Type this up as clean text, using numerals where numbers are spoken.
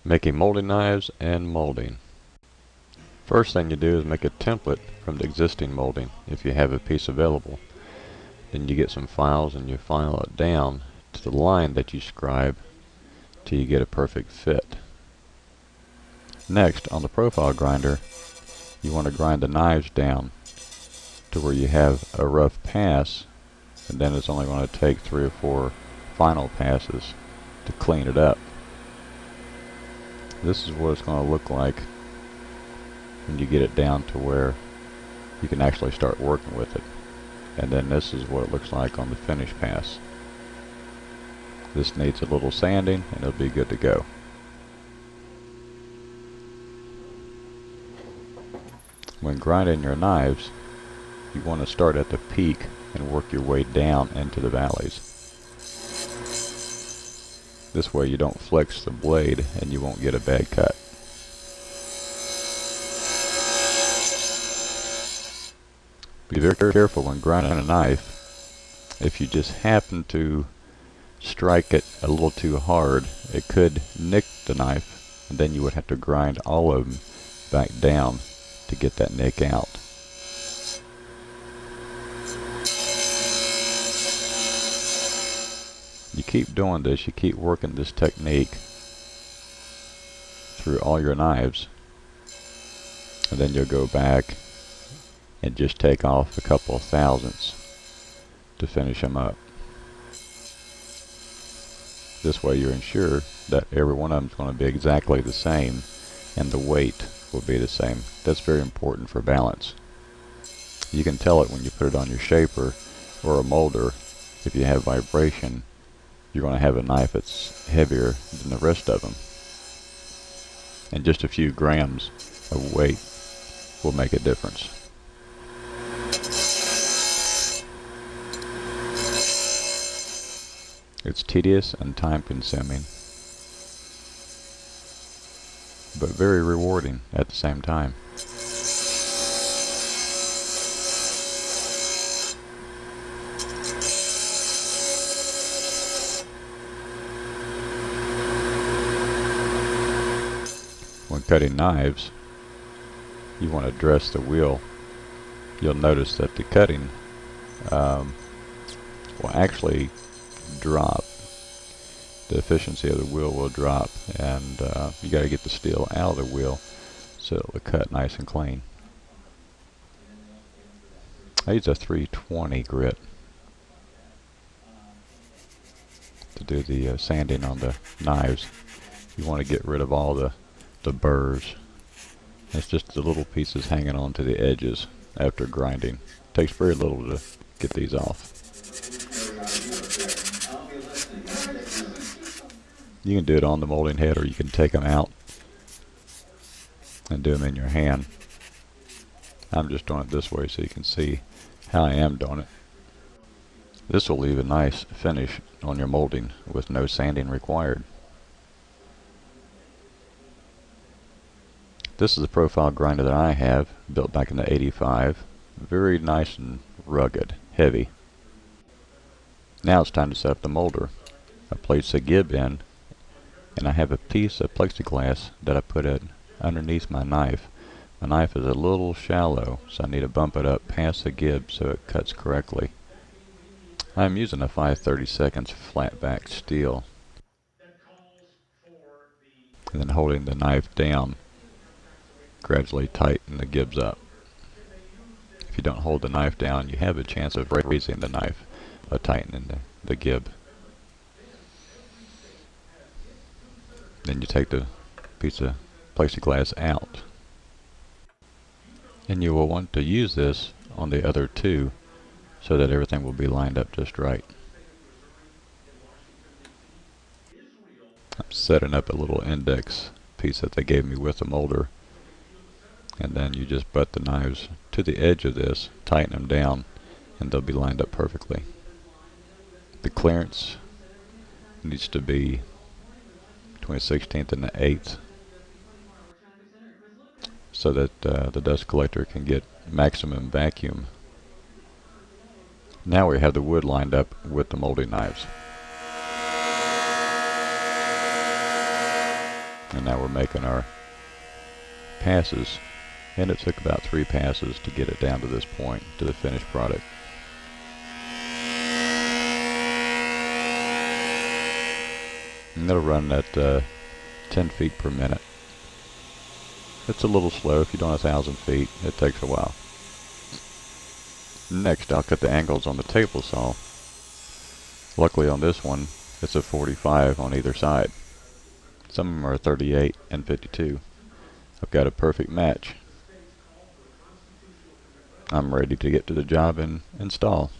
Making molding knives and molding. First thing you do is make a template from the existing molding if you have a piece available. Then you get some files and you file it down to the line that you scribe till you get a perfect fit. Next, on the profile grinder, you want to grind the knives down to where you have a rough pass, and then it's only going to take 3 or 4 final passes to clean it up. This is what it's going to look like when you get it down to where you can actually start working with it. And then this is what it looks like on the finish pass. This needs a little sanding and it'll be good to go. When grinding your knives, you want to start at the peak and work your way down into the valleys. This way you don't flex the blade and you won't get a bad cut. Be very careful when grinding a knife. If you just happen to strike it a little too hard, it could nick the knife, and then you would have to grind all of them back down to get that nick out. You keep doing this, you keep working this technique through all your knives, and then you'll go back and just take off a couple of thousandths to finish them up. This way you're ensured that every one of them is going to be exactly the same and the weight will be the same. That's very important for balance. You can tell it when you put it on your shaper or a molder. If you have vibration, you're going to have a knife that's heavier than the rest of them. And just a few grams of weight will make a difference. It's tedious and time consuming, but very rewarding at the same time. When cutting knives, you want to dress the wheel. You'll notice that the cutting will actually drop. The efficiency of the wheel will drop, and you got to get the steel out of the wheel so it will cut nice and clean. I use a 320 grit to do the sanding on the knives. You want to get rid of all the burrs. It's just the little pieces hanging on to the edges after grinding. It takes very little to get these off. You can do it on the molding head, or you can take them out and do them in your hand. I'm just doing it this way so you can see how I am doing it. This will leave a nice finish on your molding with no sanding required. This is the profile grinder that I have, built back in the '85. Very nice and rugged, heavy. Now it's time to set up the molder. I place a gib in, and I have a piece of plexiglass that I put in underneath my knife. My knife is a little shallow, so I need to bump it up past the gib so it cuts correctly. I'm using a 5/32 flat back steel, and then holding the knife down, gradually tighten the gibs up. If you don't hold the knife down, you have a chance of raising the knife by tightening the gib. Then you take the piece of plexiglass out. And you will want to use this on the other two so that everything will be lined up just right. I'm setting up a little index piece that they gave me with the molder. And then you just butt the knives to the edge of this, tighten them down, and they'll be lined up perfectly. The clearance needs to be between 1/16 and the 1/8 so that the dust collector can get maximum vacuum. Now we have the wood lined up with the molding knives. And now we're making our passes, and it took about 3 passes to get it down to this point, to the finished product. And it'll run at 10 feet per minute. It's a little slow. If you don't have 1,000 feet, it takes a while. Next, I'll cut the angles on the table saw. Luckily on this one, it's a 45 on either side. Some of them are 38 and 52. I've got a perfect match. I'm ready to get to the job and install.